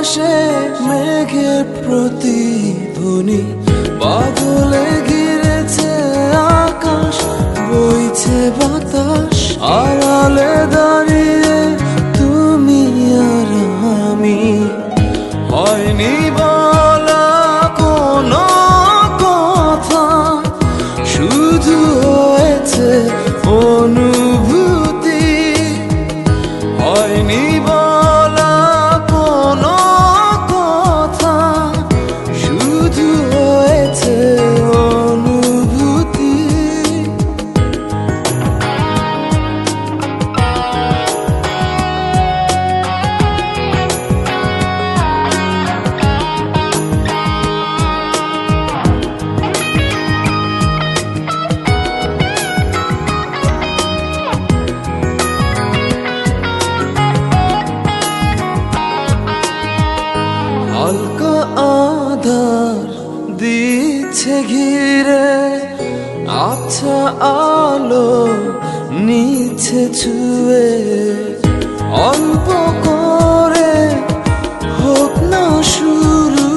আকাশে মেঘের প্রতিধ্বনি, বাদলে ঘিরেছে আকাশ, বইছে বাতাস, আড়ালে দাঁড়িয়ে তুমি আর আমি। হয়নি বলা কোনো কথা, শুধু হয়েছে অনুভূতি। হয়নি বলা কোনো কথা, শুধু হয়েছে অনুভূতি। হালকা আধার দিচ্ছে ঘিরে, আচ্ছা আলো নিচ্ছে ছুঁয়ে। অল্প করে হোক না শুরু,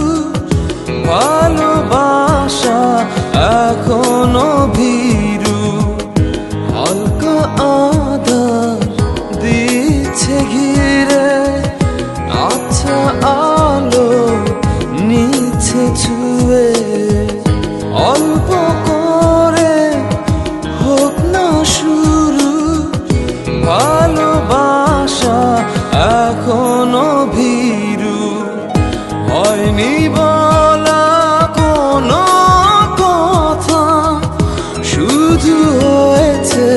ভালোবাসা এখনো ভীরু। হালকা আধার দিচ্ছে ঘিরে, আচ্ছা আলো নিচ্ছে ছুঁয়ে। অল্প করে হোক না শুরু, ভালোবাসা এখনো ভীরু। হয়নি বলা কোনো কথা, শুধু হয়েছে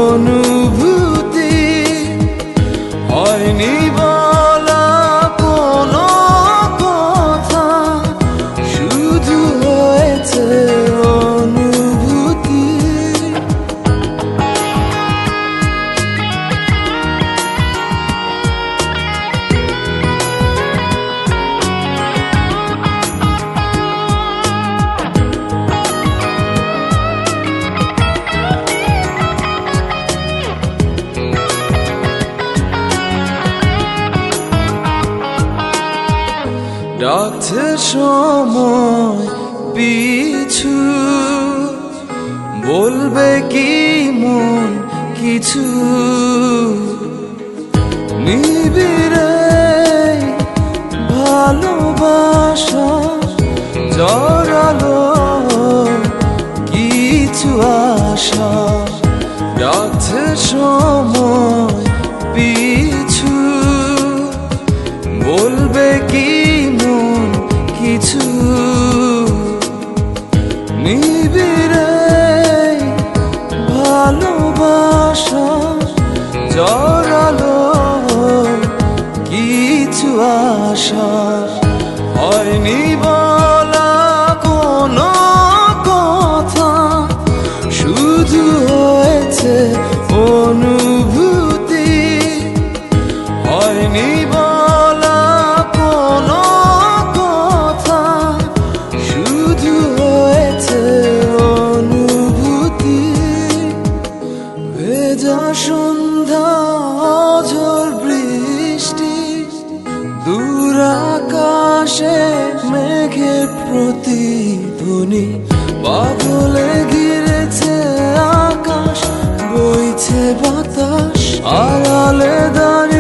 অনুভূতি। হয়নি বলা কোনো কথা, শুধু হয়েছে অনুভূতি। ডাকছে সময় পিছু, বলবে কি মন কিছু। নিবিড়ে ভালোবাসা জড়ালো কিছু আশা। ডাকছে সময় পিছু, বলবে কি মন কিছু। নিবিড়ে ভালোবাসা জড়ালো কিছু আশা। হয়নি বলা কোনো কথা, শুধু হয়েছে অনুভূতি। হয়নি বলা কোনো কথা, শুধু হয়েছে অনুভূতি। ভেজা সন্ধ্যা ঝড় বৃষ্টি, দূর আকাশে মেঘের প্রতিধ্বনি, বাদলে ঘিরেছে আকাশ, বইছে বাতাস, আড়ালে দাঁড়িয়ে